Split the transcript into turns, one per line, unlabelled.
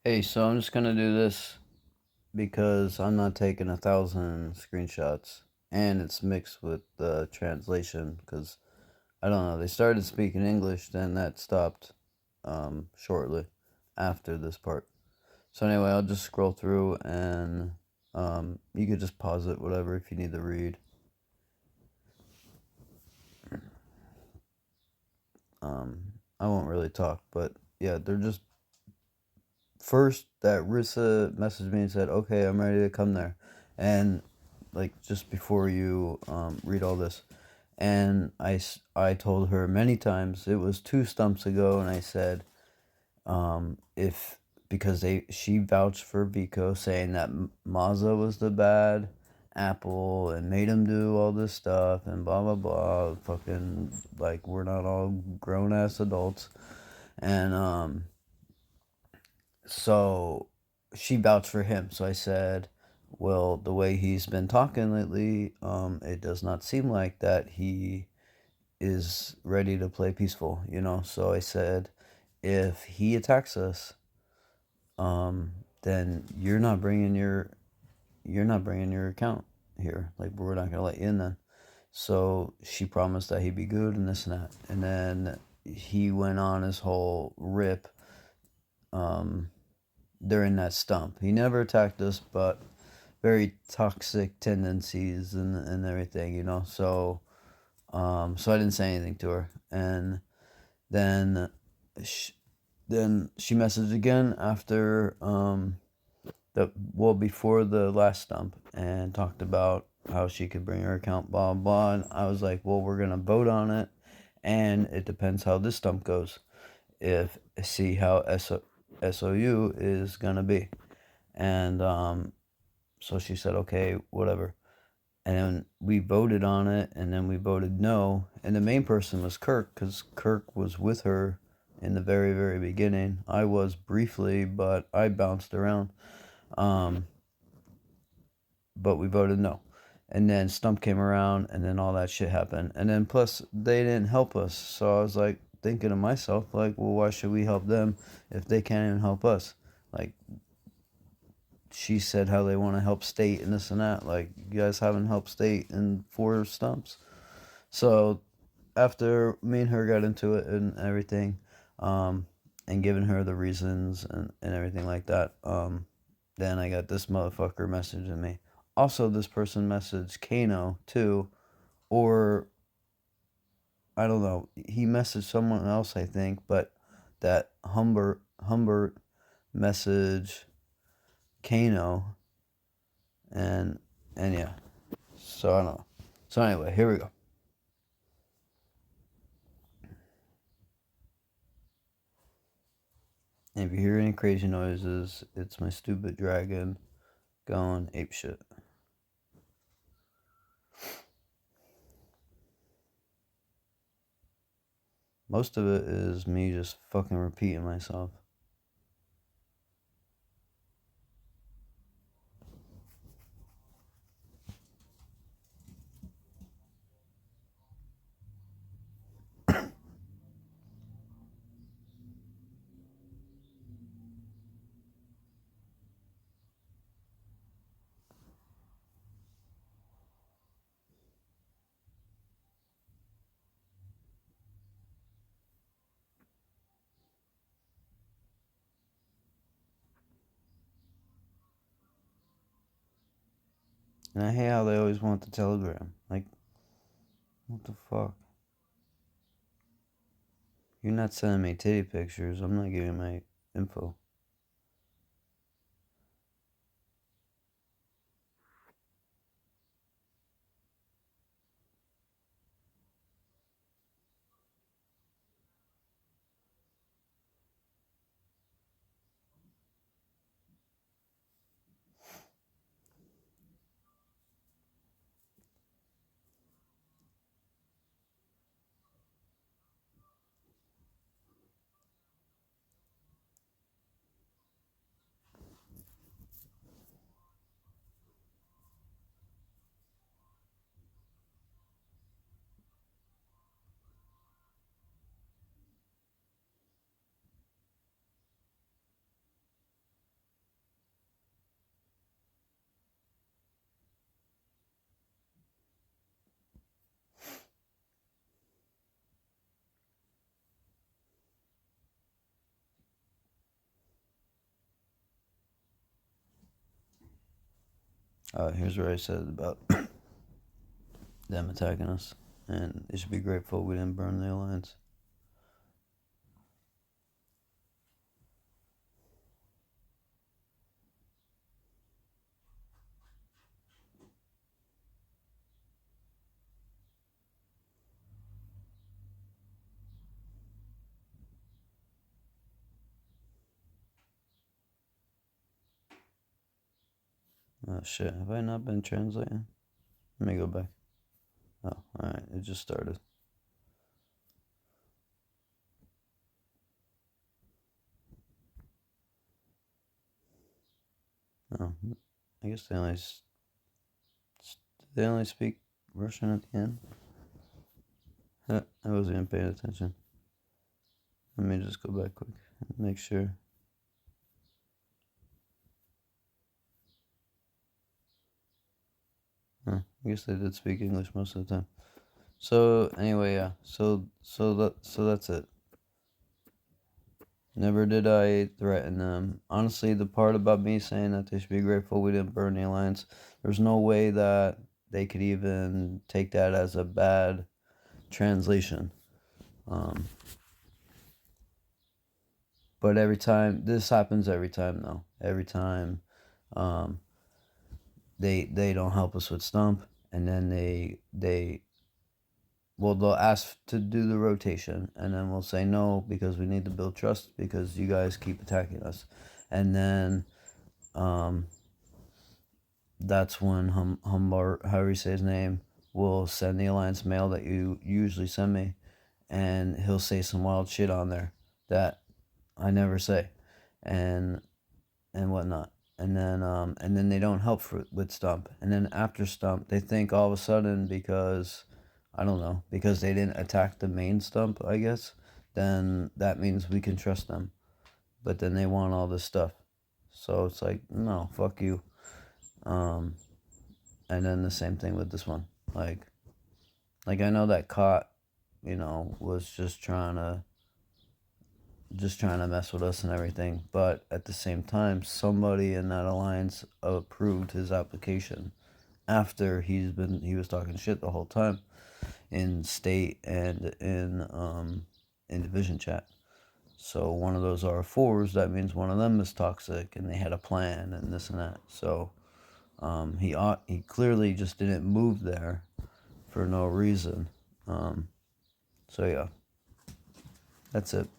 Hey, so I'm just gonna do this because I'm not taking 1,000 screenshots, and it's mixed with the translation because I don't know. They started speaking English, then that stopped shortly after this part. So anyway, I'll just scroll through, and you could just pause it, whatever, if you need to read. I won't really talk, but yeah, they're just first that Rissa messaged me and said, "Okay, I'm ready to come there," and like just before you read all this, and I told her many times it was two stumps ago, and I said, if because she vouched for Vico saying that Mazda was the bad apple and made him do all this stuff and blah blah blah, fucking like we're not all grown ass adults, and so she vouched for him. So I said, well, the way he's been talking lately, it does not seem like that he is ready to play peaceful, you know? So I said, if he attacks us, then you're not bringing your account here. Like, we're not gonna let you in then. So she promised that he'd be good and this and that. And then he went on his whole rip, um, during that stump. He never attacked us, but very toxic tendencies and everything, you know. So I didn't say anything to her, and then she, then she messaged again after before the last stump and talked about how she could bring her account, blah blah. And I was like, well, we're gonna vote on it, and it depends how this stump goes. If see how SOU is gonna be, and so she said, okay, whatever. And then we voted on it, and then we voted no. And the main person was Kirk, because Kirk was with her in the very, very beginning. I was briefly, but I bounced around. Um, but we voted no. And then Stump came around, and then all that shit happened. And then plus, they didn't help us. So I was like, thinking to myself, like, well, why should we help them if they can't even help us? Like, she said how they want to help state and this and that. Like, you guys haven't helped state in four stumps. So after me and her got into it and everything, um, and giving her the reasons and everything like that, then I got this motherfucker messaging me. Also, this person messaged Kano too, or I don't know. He messaged someone else, I think, but that Humbert message Kano, and and yeah. So I don't know. So anyway, here we go. And if you hear any crazy noises, it's my stupid dragon going ape shit. Most of it is me just fucking repeating myself. And I hate how they always want the telegram. Like, what the fuck? You're not sending me titty pictures. I'm not giving my info. Here's what I said about them attacking us, and they should be grateful we didn't burn the alliance. Oh shit, have I not been translating? Let me go back. Oh, alright, it just started. Oh, I guess they only speak Russian at the end. I wasn't even paying attention. Let me just go back quick and make sure. I guess they did speak English most of the time. So anyway, yeah. So that's it. Never did I threaten them. Honestly, the part about me saying that they should be grateful we didn't burn the alliance, there's no way that they could even take that as a bad translation. But every time this happens, every time though, every time, um, they don't help us with Stump, and then they'll ask to do the rotation, and then we'll say no because we need to build trust because you guys keep attacking us, and then that's when Humbar, however you say his name, will send the alliance mail that you usually send me, and he'll say some wild shit on there that I never say, and whatnot. And then they don't help with Stump. And then after Stump, they think all of a sudden because I don't know, because they didn't attack the main Stump, I guess, then that means we can trust them. But then they want all this stuff. So it's like, no, fuck you. And then the same thing with this one. Like I know that Cot, was just trying to mess with us and everything. But at the same time, somebody in that alliance approved his application after he was talking shit the whole time in state and in division chat. So one of those R4s, that means one of them is toxic, and they had a plan and this and that. So he clearly just didn't move there for no reason. So yeah, that's it.